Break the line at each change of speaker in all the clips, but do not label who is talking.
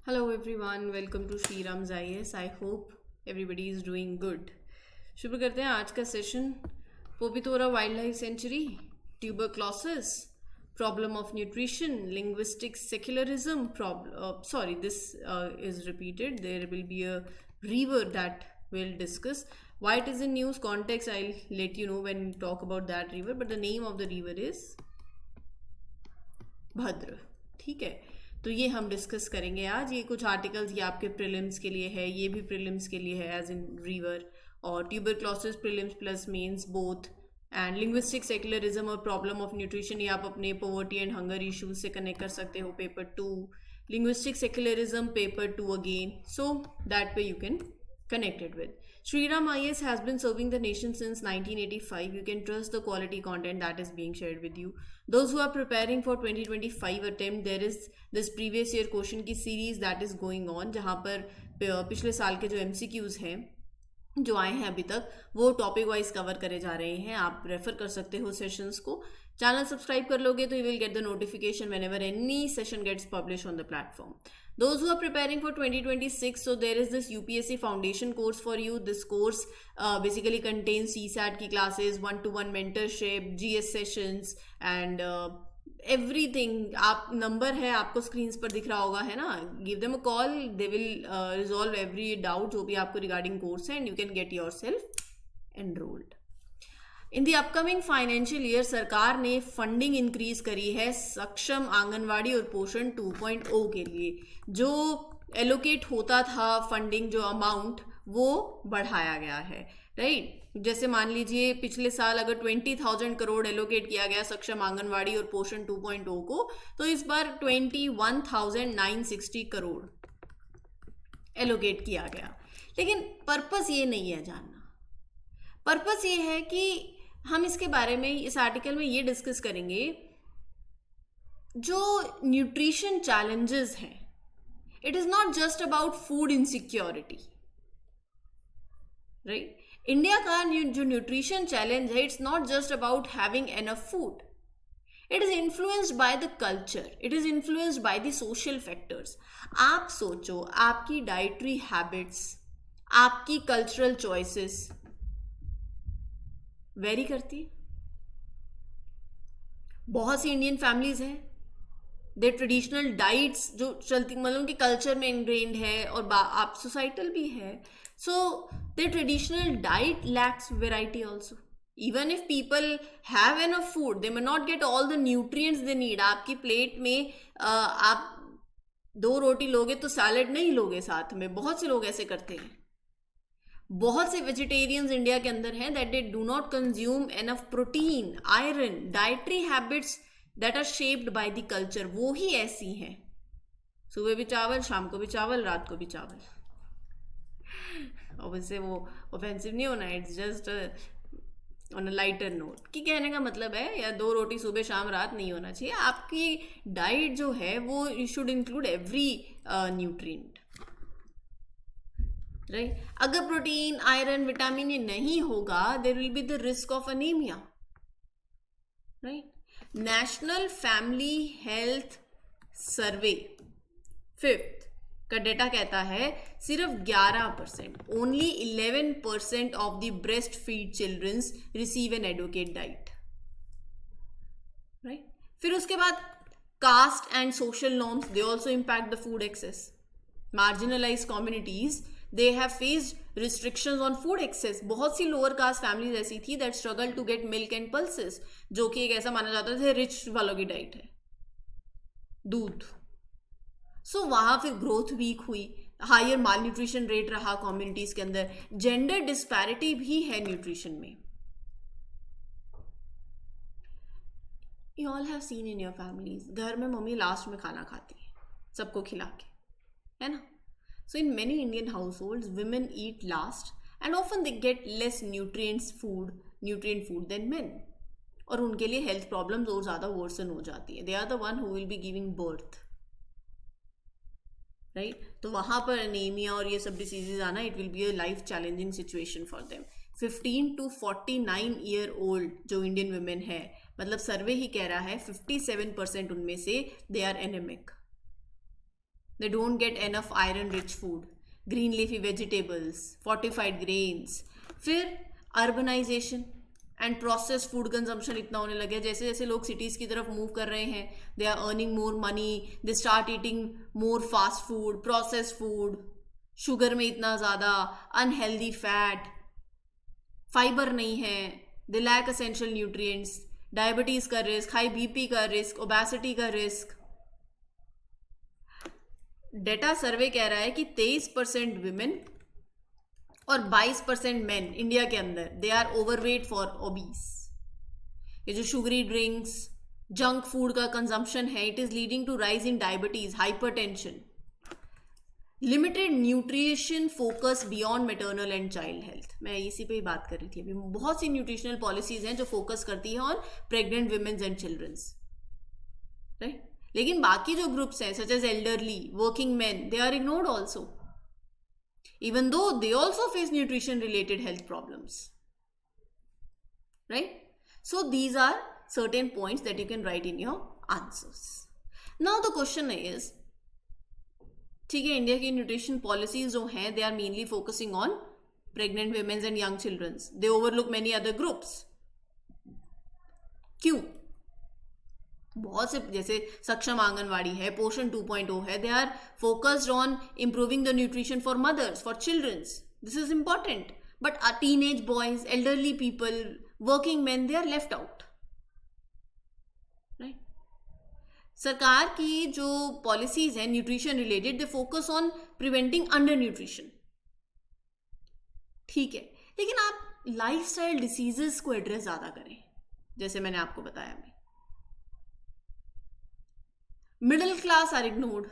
Hello everyone, welcome to Sri Ram's IS. I hope everybody is doing good. शुरू करते हैं आज का session. Pobitora wild life sanctuary, tuberculosis, problem of nutrition, linguistic secularism. Sorry, this is repeated. There will be a river that we'll discuss. Why it is in news context, I'll let you know when we talk about that river. But the name of the river is भद्र. ठीक है, तो ये हम discuss करेंगे आज. ये कुछ आर्टिकल्स ये आपके प्रीलिम्स के लिए है, ये भी प्रीलिम्स के लिए है एज इन रिवर. और tuberculosis prelims plus mains both. And linguistic secularism और प्रॉब्लम ऑफ न्यूट्रिशन, ये आप अपने पॉवर्टी एंड हंगर इश्यूज से कनेक्ट कर सकते हो. Paper 2 linguistic secularism, paper 2 again, so that way you can connect it with. Shriram IAS has been serving the nation since 1985. You can trust the quality content that is being shared with you. Those who are preparing for 2025 attempt, there is this previous year question की series that is going on, जहाँ पर पिछले साल के जो MCQs हैं जो आए हैं अभी तक, वो टॉपिक वाइज कवर करे जा रहे हैं. आप रेफर कर सकते हो सेशंस को. चैनल सब्सक्राइब कर लोगे तो you will get the notification whenever any session gets published on the platform. Those who are preparing for 2026, so there is this UPSC foundation course for you. This course basically contains CSAT की classes, one-to-one mentorship, GS sessions and everything. आप number है आपको screen पर दिख रहा होगा, है ना. Give them a call, they will resolve every doubt जो भी आपको रिगार्डिंग कोर्स है, and you can get your self enrolled. In the upcoming financial year सरकार ने फंडिंग इंक्रीज करी है सक्षम आंगनवाड़ी और पोषण 2.0 के लिए. जो एलोकेट होता था फंडिंग, जो अमाउंट, वो बढ़ाया गया है. राइट, जैसे मान लीजिए पिछले साल अगर 20,000 करोड़ एलोकेट किया गया सक्षम आंगनवाड़ी और पोषण 2.0 को, तो इस बार 21,960 करोड़ एलोकेट किया गया. लेकिन पर्पस ये नहीं है जानना. पर्पस ये है कि हम इसके बारे में इस आर्टिकल में ये डिस्कस करेंगे जो न्यूट्रिशन चैलेंजेस हैं. It is not just about food insecurity. Right, India का जो न्यूट्रिशन चैलेंज है, it's not just about having enough food. It is influenced by the culture, it is influenced by the social factors. आप सोचो, आपकी dietary habits, आपकी cultural choices very करती है. बहुत सी इंडियन फैमिलीज हैं, दे ट्रेडिशनल डाइट्स जो चलती, मतलब उनके कल्चर में इनग्रेन्ड है और आप सोसाइटल भी है. So they traditional diet lacks variety also. Even if people have enough food, they may not get all the nutrients they need. आपकी प्लेट में आप 2 रोटी लोगे तो सैलड नहीं लोगे साथ में. बहुत से लोग ऐसे करते हैं. बहुत से वेजिटेरियंस इंडिया के अंदर हैं that they do not consume enough protein, iron. Dietary habits that are shaped by the culture, वो ही ऐसी हैं. सुबह भी चावल, शाम को भी चावल, रात को भी चावल. ऑब्वियसली वो ऑफेंसिव नहीं होना, it's just on a lighter note कि कहने का मतलब है या 2 रोटी सुबह शाम रात नहीं होना चाहिए. आपकी डाइट जो है वो you should include every nutrient. Right, अगर प्रोटीन, आयरन, विटामिन ये नहीं होगा, there will be the risk of anaemia. Right, national family health survey 5th का डेटा कहता है सिर्फ 11%, only 11% of the breast feed childrens receive an adequate diet. Right, फिर उसके बाद caste and social norms, they also impact the food access. Marginalise communities, they have faced restrictions on food excess. बहुत सी lower caste families ऐसी थी that struggle to get milk and pulses, जो कि एक ऐसा माना जाता था रिच वालों की डाइट है, दूध. सो वहां फिर ग्रोथ वीक हुई, हायर माल न्यूट्रिशन रेट रहा कम्युनिटीज के अंदर. जेंडर डिस्पैरिटी भी है न्यूट्रिशन में. You all have seen in your families, घर में मम्मी लास्ट में खाना खाती है सबको खिला के, है ना. So in many Indian households, women eat last and often they get less nutrient food than men. और उनके लिए हेल्थ प्रॉब्लम्स और ज़्यादा वर्सन हो जाती है. They are the one who will be giving birth. Right? तो वहाँ पर अनीमिया और ये सब डिसीजेज आना, it will be a life challenging situation for them. 15 to 49 year old जो इंडियन women है, मतलब सर्वे ही कह रहा है 57% उनमें से they are anemic. They don't get enough iron rich food, green leafy vegetables, fortified grains. फिर urbanization and process food consumption इतना होने लगे, जैसे जैसे लोग सिटीज़ की तरफ मूव कर रहे हैं, they are earning more money, they start eating more fast food, process food, sugar में इतना ज़्यादा, अनहेल्दी फैट, फाइबर नहीं है, they lack essential nutrients, diabetes का रिस्क, हाई बीपी का रिस्क, ओबेसिटी का रिस्क. डेटा सर्वे कह रहा है कि 23% विमेन और 22% मेन इंडिया के अंदर they are overweight for obese. ये जो शुगरी ड्रिंक्स, जंक फूड का कंजम्पशन है, it is leading to rise in diabetes, hypertension, limited nutrition focus beyond maternal and child health. मैं इसी पे ही बात कर रही थी अभी. बहुत सी न्यूट्रिशनल पॉलिसीज हैं जो फोकस करती है on pregnant womens and childrens, right. लेकिन बाकी जो ग्रुप्स हैं such as elderly, working men, they are ignored also, even though they also face nutrition related health problems, right? So these are certain points that you can write in your answers. Now the question is, ठीक है, India की nutrition policies जो हैं they are mainly focusing on pregnant women and young childrens, they overlook many other groups. क्यों? बहुत से, जैसे सक्षम आंगनवाड़ी है, पोषण 2.0 है, they are focused on improving the nutrition for mothers, for childrens. This is important. But teenage boys, elderly people, working man, they are left out, right. सरकार की जो पॉलिसीज हैं nutrition related, they focus on preventing undernutrition, ठीक है. लेकिन आप lifestyle diseases को address ज्यादा करें, जैसे मैंने आपको बताया. Middle class are ignored.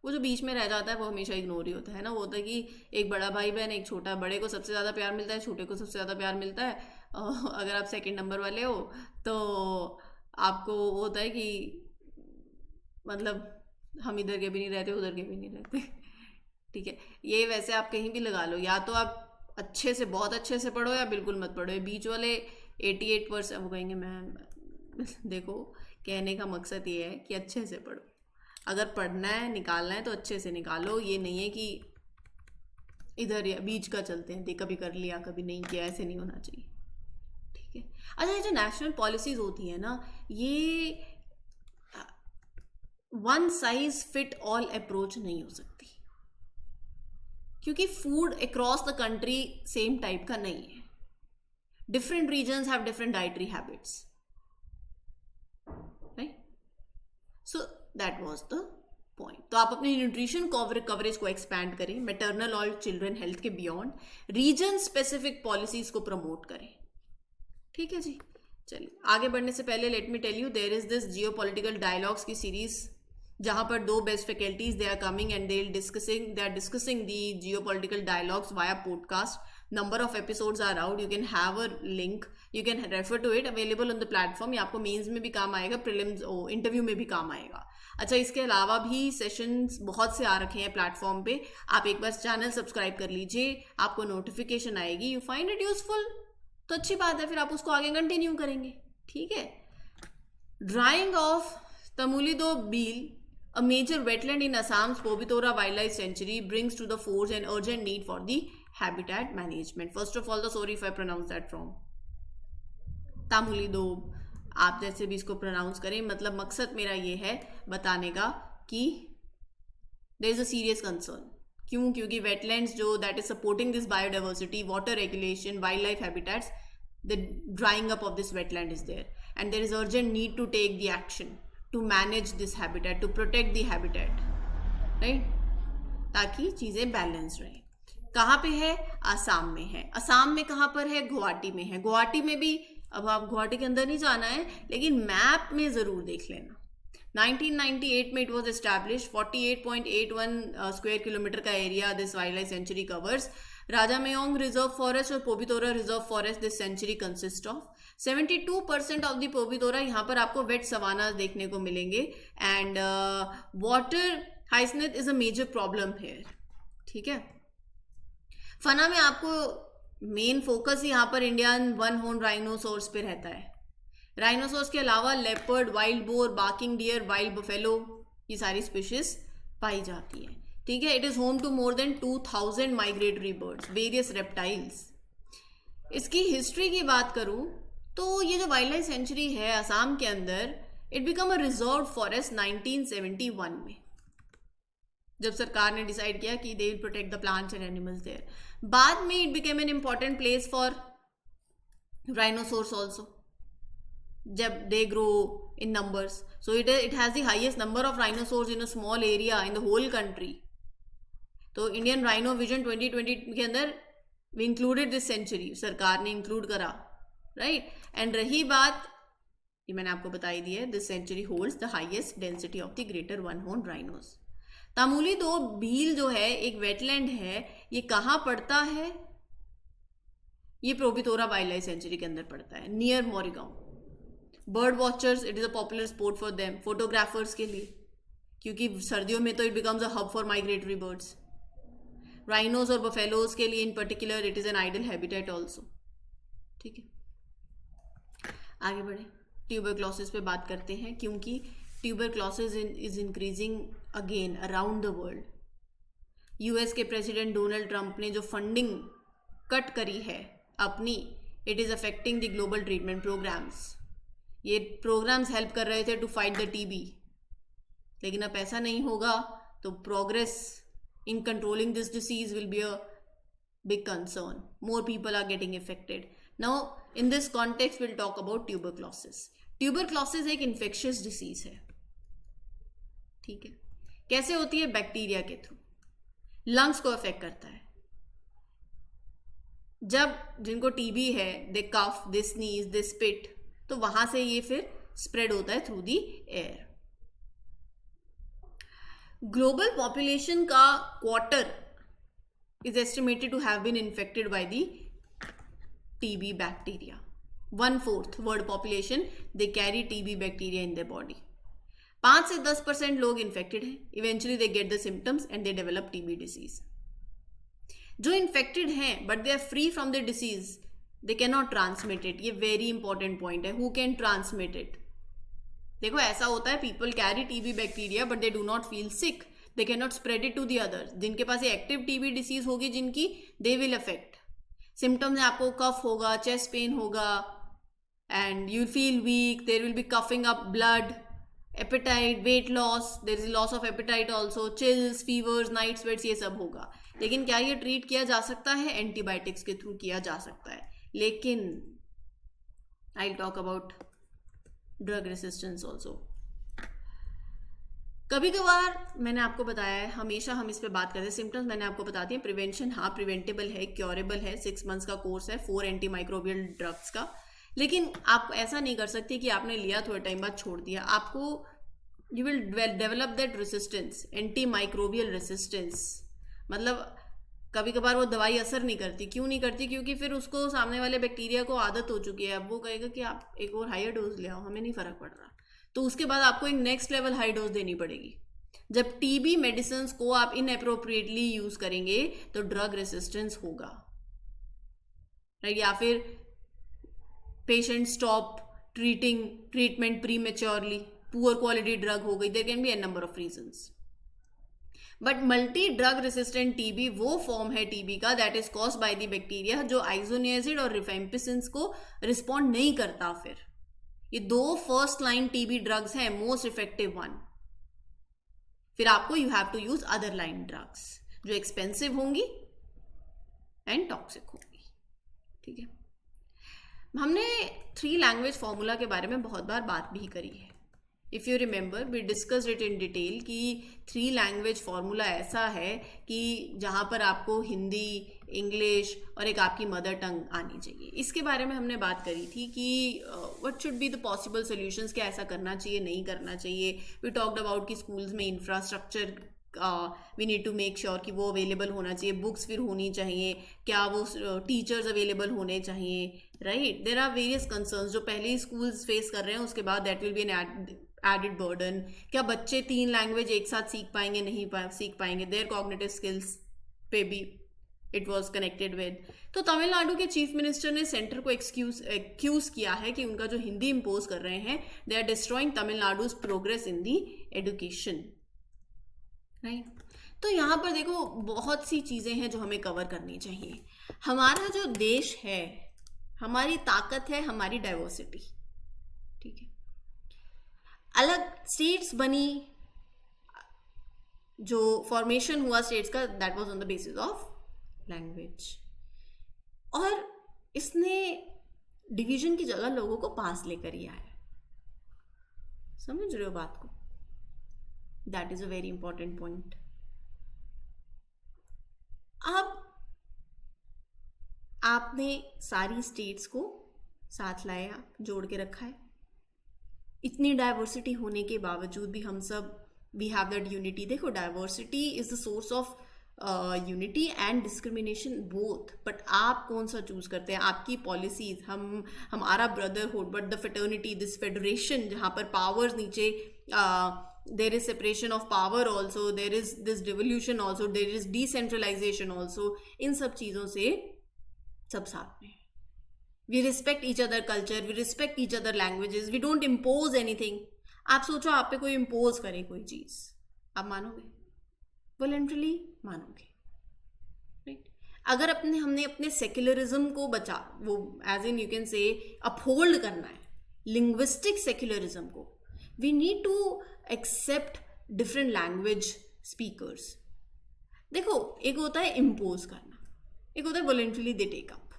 वो जो बीच में रह जाता है वो हमेशा इग्नोर ही होता है ना. वो होता है कि एक बड़ा भाई बहन, एक छोटा, बड़े को सबसे ज़्यादा प्यार मिलता है, छोटे को सबसे ज़्यादा प्यार मिलता है. अगर आप सेकंड नंबर वाले हो तो आपको वो होता है कि मतलब हम इधर के भी नहीं रहते, उधर के भी नहीं रहते, ठीक है. ये वैसे आप कहीं भी लगा लो, या तो आप अच्छे से, बहुत अच्छे से पढ़ो, या बिल्कुल मत पढ़ो. बीच वाले 88%, वो कहेंगे मैं, देखो कहने का मकसद ये है कि अच्छे से पढ़ो. अगर पढ़ना है, निकालना है तो अच्छे से निकालो. ये नहीं है कि इधर या बीच का चलते हैं, कभी कर लिया कभी नहीं किया, ऐसे नहीं होना चाहिए, ठीक है. अच्छा, ये जो नेशनल पॉलिसीज होती है ना, ये one size fit all approach नहीं हो सकती, क्योंकि food across the country same type का नहीं है. Different regions have different dietary habits, so that was the point. तो आप अपनी न्यूट्रिशन कवरेज को एक्सपैंड करें, मैटरनल और चिल्ड्रन हेल्थ के बियॉन्ड, रीजन स्पेसिफिक पॉलिसीज को प्रमोट करें, ठीक है जी. चलिए आगे बढ़ने से पहले let me tell you, there is this geopolitical dialogues की सीरीज, जहां पर 2 best faculties they are coming and they are discussing the geopolitical dialogues via podcast. Number of episodes are out. You can have a link. You can refer to it. Available on the platform. ये आपको mains में भी काम आएगा, prelims interview में भी काम आएगा. अच्छा, इसके अलावा भी सेशंस बहुत से आ रखे हैं प्लेटफॉर्म पे. आप एक बार चैनल सब्सक्राइब कर लीजिए, आपको नोटिफिकेशन आएगी. यू फाइंड इट यूजफुल तो अच्छी बात है, फिर आप उसको आगे कंटिन्यू करेंगे, ठीक है. Drawing of Tamulido Beel, a major wetland in Assam's Pobitora Wildlife Sanctuary, brings to the fore an urgent need for the habitat management. First of all, sorry if I pronounce that wrong. तामुलिदोब, आप जैसे भी इसको pronounce करें, मतलब मकसद मेरा ये है बताने का कि there is a serious concern. क्यों? क्योंकि wetlands जो that is supporting this biodiversity, water regulation, wildlife habitats, the drying up of this wetland is there, and there is urgent need to take the action to manage this habitat, to protect the habitat, right? ताकि चीज़ें balance रहें. कहाँ पे है? आसाम में है. आसाम में कहाँ पर है? गुवाहाटी में है. गुवाहाटी में भी, अब आप गुवाहाटी के अंदर नहीं जाना है, लेकिन मैप में ज़रूर देख लेना. 1998 में it was establish. 48.81 square kilometer का area this wild life sanctuary covers. Rajamayong reserve forest और Pobitora reserve forest this sanctuary consist of. 72% of the Pobitora, यहाँ पर आपको वेट सवाना देखने को मिलेंगे. And water hyacinth is a major problem here, ठीक है. फना में आपको मेन फोकस यहाँ पर इंडियन वन हॉर्न राइनोसोर्स पे रहता है. राइनोसोर्स के अलावा leopard, wild boar, barking deer, wild buffalo, ये सारी स्पीशीज पाई जाती है, ठीक है। It is home to more than 2000 migratory birds, various reptiles. इसकी हिस्ट्री की बात करूं तो ये जो वाइल्ड लाइफ सेंचुरी है असम के अंदर, it become a reserve forest 1971 में, जब सरकार ने डिसाइड किया कि they will protect the plants and animals there. बाद में it became an important place for rhinoceros also, जब they grow in numbers. So it has the highest number of rhinoceros in a small area in the whole country. तो Indian rhino vision 2020 के अंदर we included this century, सरकार ने include करा, right. And रही बात, ये मैंने आपको बताई दी है, this century holds the highest density of the greater one horn rhinos. तामुली दो भील जो है एक वेटलैंड है, ये कहाँ पड़ता है? ये प्रोबितोरा वाइल्ड लाइफ सेंचुरी के अंदर पड़ता है, near Morigaon. Bird watchers, it is a popular sport for them, photographers के लिए, क्योंकि सर्दियों में तो it becomes a hub for migratory birds. Rhinos और बफेलोज के लिए in particular it is an ideal habitat also, ठीक है। आगे बढ़े, ट्यूबरक्लोसिस पे बात करते हैं, क्योंकि tuberculosis is increasing again around the world. US के प्रेसिडेंट डोनाल्ड ट्रंप ने जो फंडिंग कट करी है अपनी, it is affecting the global treatment programmes. ये प्रोग्राम्स हेल्प कर रहे थे टू फाइट द टीबी, लेकिन अब ऐसा नहीं होगा तो progress in controlling this disease will be a big concern. More people are getting affected. Now, in this context, we'll talk about tuberculosis. Tuberculosis एक infectious disease है, ठीक है। कैसे होती है? बैक्टीरिया के थ्रू, लंग्स को अफेक्ट करता है। जब जिनको टीबी है, दे कफ, दे स्नीज, दे स्पिट, तो वहां से ये फिर स्प्रेड होता है through the air. Global population का quarter is estimated to have been infected by the TB bacteria. 1/4 world population they carry TB bacteria in their body. 5 से 10% लोग इन्फेक्टेड हैं, eventually they get the symptoms and they develop TB disease. जो infected हैं but they are free from the disease, they can not transmit it. ये very important point है, who can transmit it. देखो ऐसा होता है, people carry TB bacteria but they do not feel sick, they can not spread it to the others. जिनके पास ये active TB disease होगी जिनकी, दे विल अफेक्ट। सिम्टम्स आपको कफ होगा, चेस्ट पेन होगा, and you feel weak, there will B coughing up blood, apatite, weight loss, there is loss of appetite also, chills, fevers, night sweats, ये सब होगा। लेकिन क्या ये ट्रीट किया जा सकता है? एंटीबायोटिक्स के थ्रू किया जा सकता है। लेकिन I will talk about drug resistance also. कभी कभार मैंने आपको बताया है, हमेशा हम इस पे बात करते हैं, सिम्टम्स मैंने आपको बता दिए। प्रिवेंशन, हाँ प्रिवेंटेबल है, क्योरेबल है, 6 मंथ्स का कोर्स है 4 एंटी माइक्रोबियल ड्रग्स का। लेकिन आप ऐसा नहीं कर सकते कि आपने लिया थोड़े टाइम बाद छोड़ दिया। आपको you will develop that resistance, anti microbial resistance. मतलब कभी कभार वो दवाई असर नहीं करती। क्यों नहीं करती? क्योंकि फिर उसको सामने वाले बैक्टीरिया को आदत हो चुकी है। अब वो कहेगा कि आप एक और हायर डोज ले आओ, हमें नहीं फर्क पड़ रहा, तो उसके बाद आपको एक नेक्स्ट लेवल हाई डोज देनी पड़ेगी। जब TB मेडिसिन को आप इनअप्रोप्रिएटली यूज करेंगे तो ड्रग रेसिस्टेंस होगा, राइट। या फिर patient stop treatment prematurely, poor quality drug हो गई, there can be an number of reasons. But multi drug resistant TB वो फॉर्म है TB का that is caused by the bacteria जो आइसोनियाजिड और रिफेम्पिसिन को रिस्पॉन्ड नहीं करता। फिर ये 2 फर्स्ट लाइन TB ड्रग्स हैं, मोस्ट इफेक्टिव वन। फिर आपको you have to use other line drugs जो एक्सपेंसिव होंगी एंड टॉक्सिक होंगी, ठीक है। हमने 3 लैंग्वेज फॉर्मूला के बारे में बहुत बार बात भी करी है। If you remember, we discussed it in detail कि 3 लैंग्वेज फॉर्मूला ऐसा है कि जहाँ पर आपको हिंदी, इंग्लिश और एक आपकी मदर टंग आनी चाहिए। इसके बारे में हमने बात करी थी कि what should be the possible solutions, क्या ऐसा करना चाहिए, नहीं करना चाहिए। वी टॉक्ड अबाउट कि स्कूल्स में infrastructure we need to make sure कि वो अवेलेबल होना चाहिए, बुक्स फिर होनी चाहिए, क्या वो टीचर्स अवेलेबल होने चाहिए, right. There are various concerns जो पहले ही स्कूल्स फेस कर रहे हैं, उसके बाद that will be an added burden. क्या बच्चे 3 लैंग्वेज एक साथ सीख पाएंगे? नहीं सीख पाएंगे। देयर कॉग्निटिव स्किल्स पे भी इट वॉज कनेक्टेड विद। तो तमिलनाडु के चीफ मिनिस्टर ने सेंटर को एक्यूज किया है कि उनका जो हिंदी इम्पोज कर रहे हैं, they are destroying Tamil Nadu's progress in the education, right. तो यहाँ पर देखो बहुत सी चीज़ें हैं जो हमें कवर करनी चाहिए। हमारा जो देश है, हमारी ताकत है हमारी डाइवर्सिटी, ठीक है। अलग स्टेट्स बनी, जो फॉर्मेशन हुआ स्टेट्स का, that was on the basis of language. और इसने डिवीजन की जगह लोगों को पास लेकर ही आया। समझ रहे हो बात को? That is a very important point. अब आपने सारी स्टेट्स को साथ लाया, जोड़ के रखा है। इतनी डाइवर्सिटी होने के बावजूद भी हम सब वी हैव दैट यूनिटी। देखो, diversity is the source of unity and discrimination both. But आप कौन सा चूज करते हैं? आपकी पॉलिसीज, हमारा brotherhood, but the fraternity, this federation जहाँ पर पावर्स नीचे, there is separation of power also, there is this devolution also, there is decentralization also। इन सब चीज़ों से सब साथ में। We respect each other culture, we respect each other languages, we don't impose anything। आप सोचो आप पे कोई इम्पोज करे कोई चीज़, आप मानोगे? वॉलंटरली मानोगे, राइट? अगर हमने अपने सेक्युलरिज्म को बचा, वो as in you can say uphold करना है लिंग्विस्टिक सेक्युलरिज्म को, we need to accept different language speakers. देखो, एक होता है इम्पोज करना, एक होता है वॉलंटरली दे टेक अप।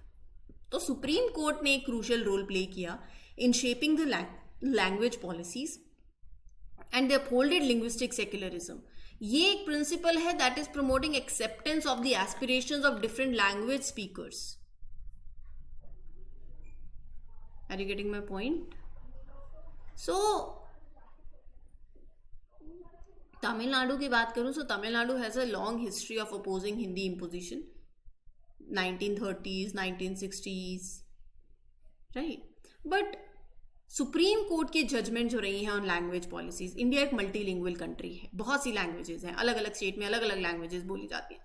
तो सुप्रीम कोर्ट ने एक क्रूशियल रोल प्ले किया in shaping the language policies and they upholded linguistic secularism. ये एक प्रिंसिपल है that is promoting acceptance of the aspirations of different language speakers. Are you getting my point? So Tamil Nadu की बात करूं, so Tamil Nadu has a long history of opposing Hindi imposition, 1930s 1960s, right. But supreme court के judgment जो रही हैं on language policies, India एक multilingual country है, बहुत सी लैंग्वेजेस हैं, अलग अलग स्टेट में अलग अलग लैंग्वेजेस बोली जाती हैं।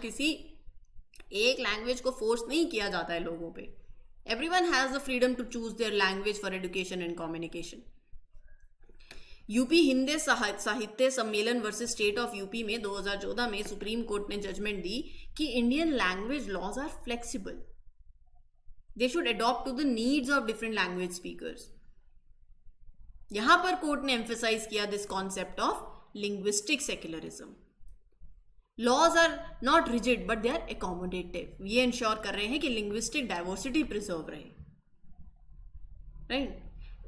किसी एक लैंग्वेज को फोर्स नहीं किया जाता है लोगों पे। Everyone has the freedom to choose their language for education and communication. UP Hindi Sahitya Sammelan versus state of UP में 2014 में सुप्रीम कोर्ट ने जजमेंट दी कि Indian language laws are flexible, they should adopt to the needs of different language speakers. यहां पर court ने emphasise किया this concept of linguistic secularism. Laws are not rigid but they are accommodative. ये ensure कर रहे हैं कि linguistic diversity preserve रहे, राइट।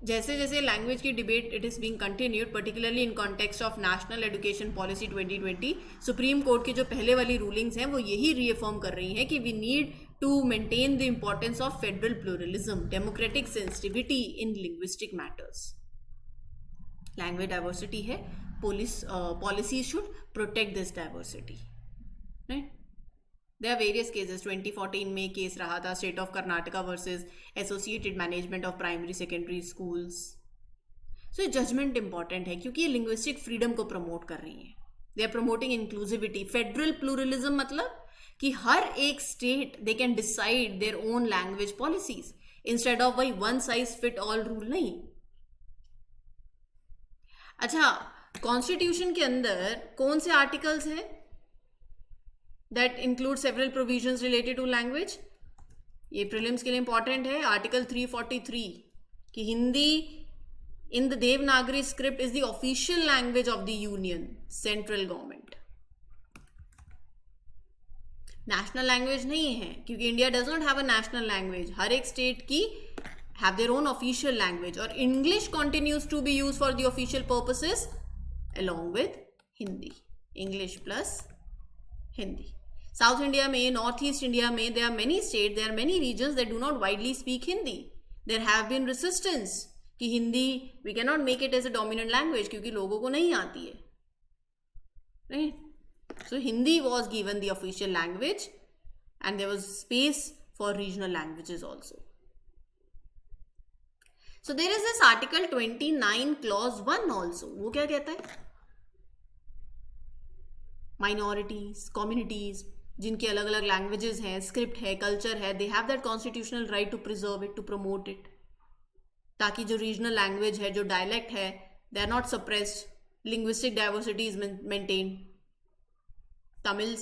जैसे जैसे लैंग्वेज की debate it is being continued, particularly in context of national education policy 2020, supreme court की जो पहले वाली रूलिंग्स हैं वो यही रीअफर्म कर रही हैं कि we need to maintain the importance of federal pluralism, democratic sensitivity in linguistic matters. Language diversity है, policy should protect this diversity, right. There are various cases। 2014 में केस रहा था state of Karnataka versus associated management of primary secondary schools. So ये judgement important है क्योंकि ये linguistic freedom को promote कर रही है। They are promoting inclusivity. Federal pluralism मतलब कि हर एक state they can decide their own language policies instead of वही one size fit all rule नहीं। अच्छा, कॉन्स्टिट्यूशन के अंदर कौन से आर्टिकल्स हैं that include several provisions related to language? ये प्रीलिम्स के लिए इंपॉर्टेंट है। आर्टिकल 343 कि Hindi in the Devanagari script is the official language of the union central government. National language नहीं है क्योंकि India does not have a national language. हर एक स्टेट की have their own official language और English continues to be used for the official purposes along with Hindi. English plus Hindi. South India में, north east India में, there are many states, there are many regions that do not widely speak Hindi. There have been resistance कि Hindi we cannot make it as a dominant language क्योंकि लोगों को नहीं आती है, right? So Hindi was given the official language and there was space for regional languages also. So there is this article 29 clause 1 also. वो क्या कहता है? Minorities, communities जिनकी अलग अलग लैंग्वेजेस हैं, स्क्रिप्ट है, कल्चर है, they have that constitutional right to preserve it, to promote it, ताकि जो रीजनल लैंग्वेज है, जो डायलेक्ट है, they are not suppressed, linguistic diversity is maintained. Tamil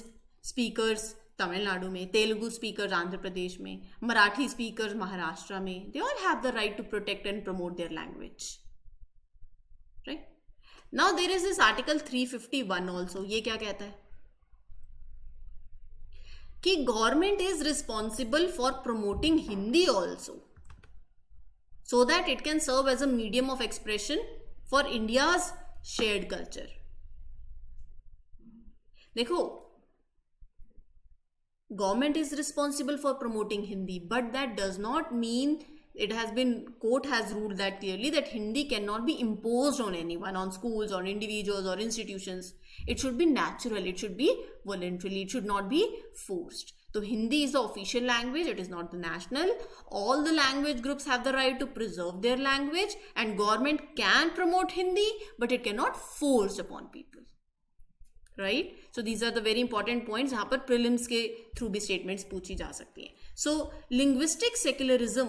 speakers Tamil Nadu में, तेलुगु स्पीकर्स आंध्र प्रदेश में, मराठी स्पीकर्स महाराष्ट्र में, they all have the right to protect and promote their language, right. Now there is this article 351 also. ये क्या कहता है कि government is responsible for promoting Hindi also, so that it can serve as a medium of expression for India's shared culture. देखो, government is responsible for promoting Hindi, but that does not mean it has been, court has ruled that clearly that Hindi cannot be imposed on anyone, on schools, on individuals or institutions. It should be natural, it should be voluntarily, it should not be forced. So Hindi is the official language, it is not the national. All the language groups have the right to preserve their language, and government can promote Hindi, but it cannot force upon people. Right? So these are the very important points जहाँ पर prelims के through भी statements पूछी जा सकती हैं. So linguistic secularism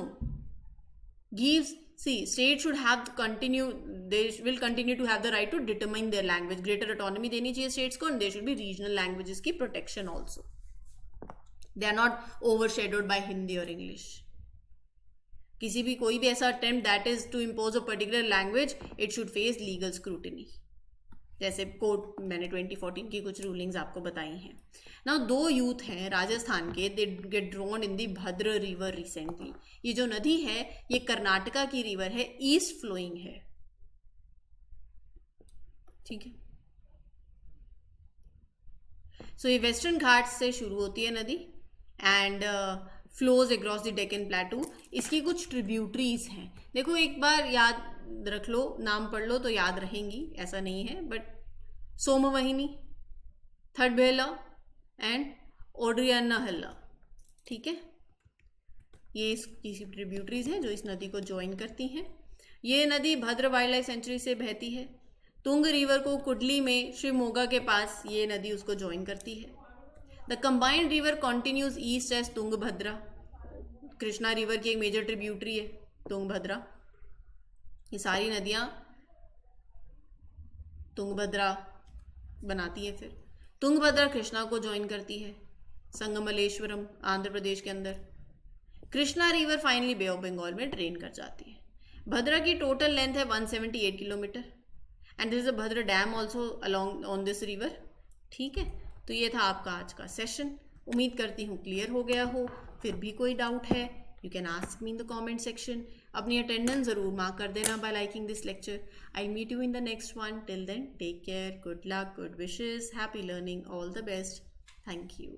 gives, see, states should have continue, they will continue to have the right to determine their language. Greater autonomy देनी चाहिए states को, and there should be regional languages की protection also. They are not overshadowed by Hindi or English. किसी भी कोई भी ऐसा attempt that is to impose a particular language, it should face legal scrutiny. जैसे कोर्ट मैंने 2014 की कुछ रूलिंग्स आपको बताई हैं. नाउ 2 यूथ हैं राजस्थान के, दे गेट ड्रॉन इन दी भद्र रिवर रिसेंटली. ये जो नदी है ये कर्नाटका की रिवर है, ईस्ट फ्लोइंग है, ठीक है. सो ये वेस्टर्न घाट से शुरू होती है नदी and flows across the Deccan प्लेटू. इसकी कुछ ट्रिब्यूटरीज हैं. देखो एक बार याद रख लो, नाम पढ़ लो तो याद रहेंगी, ऐसा नहीं है, बट सोमवहिनी, थडबेला एंड ओड्रियानाहल्ला, ठीक है. ये इसकी ट्रिब्यूटरीज हैं जो इस नदी को ज्वाइन करती हैं. ये नदी भद्र वाइल्ड लाइफ सेंचुरी से बहती है. तुंग रिवर को कुडली में शिवमोगा के पास ये नदी उसको ज्वाइन करती है. The combined river continues east as Tungabhadra. Krishna river की एक मेजर ट्रिब्यूटरी है तुंगभद्रा. ये सारी नदियाँ तुंगभद्रा बनाती है. फिर तुंगभद्रा कृष्णा को ज्वाइन करती है संगमलेश्वरम आंध्र प्रदेश के अंदर. Krishna river finally bay of Bengal में ड्रेन कर जाती है. भद्रा की टोटल लेंथ है 178 kilometre and this is a Bhadra dam also along on this river, ठीक है. तो ये था आपका आज का सेशन. उम्मीद करती हूँ क्लियर हो गया हो. फिर भी कोई डाउट है, you can ask me in the comment section. अपनी अटेंडेंस ज़रूर मार्क कर देना by liking this lecture. I meet you in the next one. Till then take care, good luck, good wishes, happy learning, all the best. Thank you.